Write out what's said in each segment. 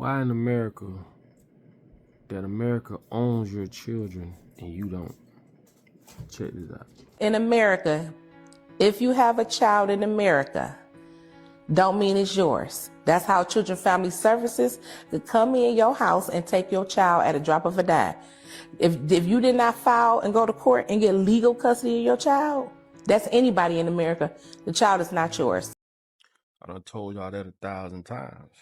Why in America that America owns your children and you don't? Check this out. In America, if you have a child in America, don't mean it's yours. That's how Children Family Services could come in your house and take your child at a drop of a dime. If you did not file and go to court and get legal custody of your child, that's anybody in America. The child is not yours. I done told y'all that 1,000 times.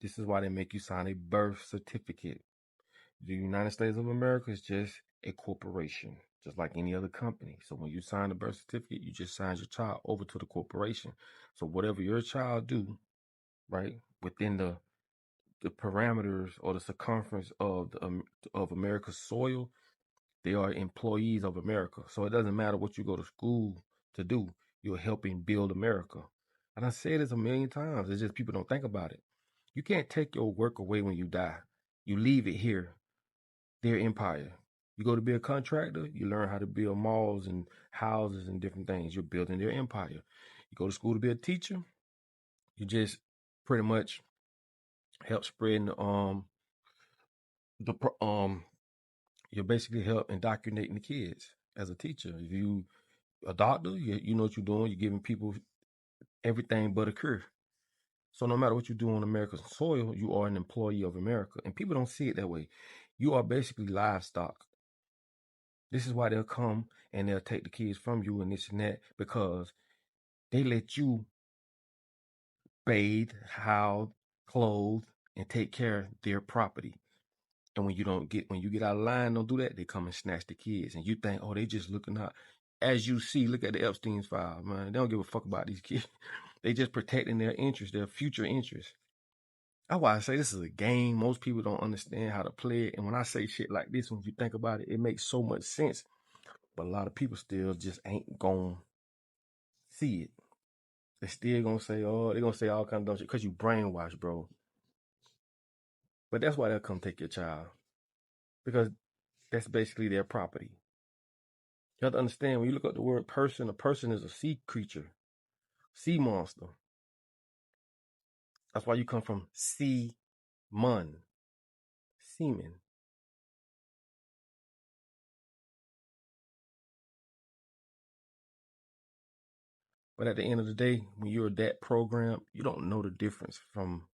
This is why they make you sign a birth certificate. The United States of America is just a corporation, just like any other company. So when you sign the birth certificate, you just sign your child over to the corporation. So whatever your child do, right, within the parameters or the circumference of America's soil, they are employees of America. So it doesn't matter what you go to school to do. You're helping build America. And I say this a million times. It's just people don't think about it. You can't take your work away when you die. You leave it here, their empire. You go to be a contractor, you learn how to build malls and houses and different things. You're building their empire. You go to school to be a teacher, you just pretty much help spreading you're basically help indoctrinating the kids as a teacher. If you a doctor, you know what you're doing. You're giving people everything but a cure. So no matter what you do on America's soil, you are an employee of America. And people don't see it that way. You are basically livestock. This is why they'll come and they'll take the kids from you and this and that, because they let you bathe, house, clothe, and take care of their property. And when you get out of line, don't do that, they come and snatch the kids. And you think, oh, they just looking out. As you see, look at the Epstein's file, man. They don't give a fuck about these kids. They just protecting their interests, their future interests. That's why I say this is a game. Most people don't understand how to play it. And when I say shit like this, when you think about it, it makes so much sense. But a lot of people still just ain't gonna see it. They still gonna say, oh, they're gonna say all kinds of dumb shit because you brainwashed, bro. But that's why they'll come take your child. Because that's basically their property. You have to understand, when you look up the word person, a person is a sea creature, sea monster. That's why you come from seaman, seaman. But at the end of the day, when you're that programmed, you don't know the difference from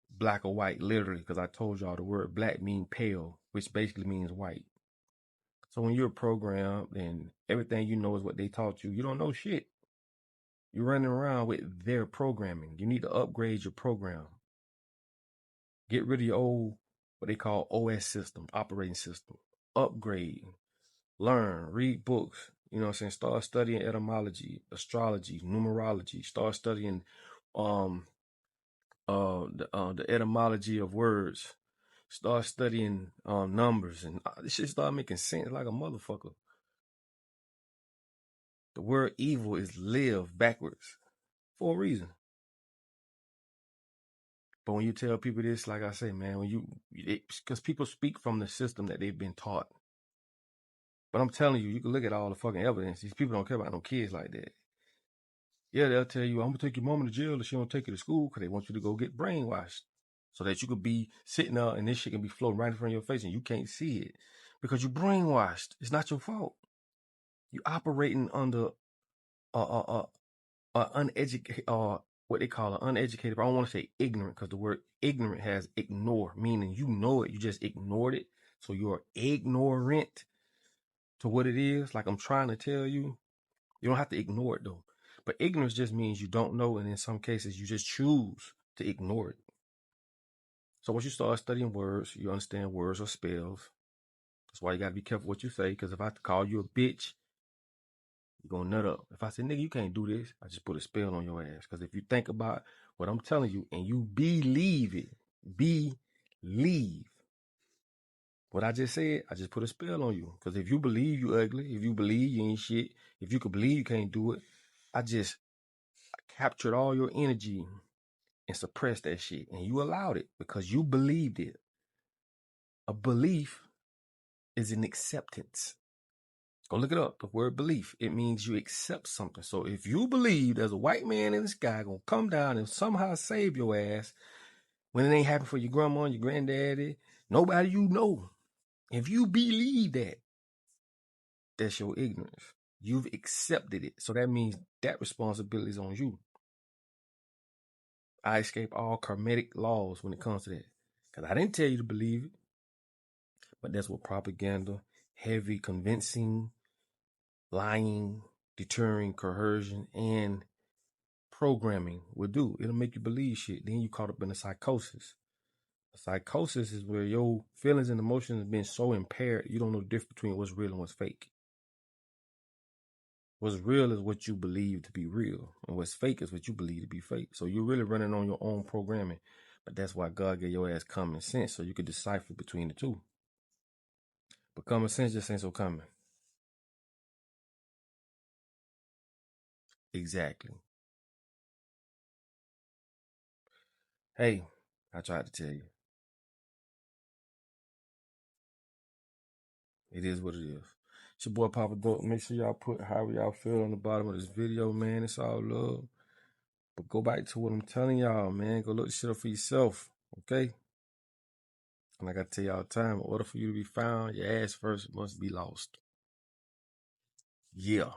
black or white, literally, because I told y'all the word black means pale, which basically means white. So when you're programmed and everything you know is what they taught you, you don't know shit. You're running around with their programming. You need to upgrade your program. Get rid of your old, what they call OS system, operating system. Upgrade, learn, read books. You know what I'm saying? Start studying etymology, astrology, numerology. Start studying the etymology of words. Start studying numbers, and this shit start making sense like a motherfucker. The word evil is live backwards for a reason. But when you tell people this, like I say, man, because people speak from the system that they've been taught. But I'm telling you, you can look at all the fucking evidence. These people don't care about no kids like that. Yeah, they'll tell you, I'm gonna take your mama to jail if she don't take you to school because they want you to go get brainwashed. So that you could be sitting there and this shit can be floating right in front of your face and you can't see it. Because you're brainwashed. It's not your fault. You're operating under uneducated, what they call an uneducated, but I don't want to say ignorant because the word ignorant has ignore, meaning you know it, you just ignored it. So you're ignorant to what it is. Like I'm trying to tell you, you don't have to ignore it though. But ignorance just means you don't know, and in some cases you just choose to ignore it. So once you start studying words, you understand words or spells. That's why you gotta be careful what you say, because if I call you a bitch, you're gonna nut up. If I say, nigga, you can't do this, I just put a spell on your ass. Because if you think about what I'm telling you and you believe it, believe what I just said, I just put a spell on you. Because if you believe you ugly, if you believe you ain't shit, if you could believe you can't do it, I captured all your energy and suppressed that shit. And you allowed it because you believed it. A belief is an acceptance. Go look it up. The word belief, it means you accept something. So if you believe there's a white man in the sky gonna come down and somehow save your ass, when it ain't happen for your grandma and your granddaddy, nobody you know. If you believe that, that's your ignorance. You've accepted it. So that means that responsibility is on you. I escape all karmatic laws when it comes to that. Because I didn't tell you to believe it. But that's what propaganda, heavy convincing, lying, deterring, coercion, and programming will do. It'll make you believe shit. Then you caught up in a psychosis. A psychosis is where your feelings and emotions have been so impaired you don't know the difference between what's real and what's fake. What's real is what you believe to be real, and what's fake is what you believe to be fake. So you're really running on your own programming. But that's why God gave your ass common sense so you could decipher between the two. But common sense just ain't so common. Exactly. Hey, I tried to tell you. It is what it is. It's your boy Papa Dope. Make sure y'all put however y'all feel on the bottom of this video, man. It's all love. But go back to what I'm telling y'all, man. Go look this shit up for yourself, okay? And like I tell y'all all the time, in order for you to be found, your ass first must be lost. Yeah.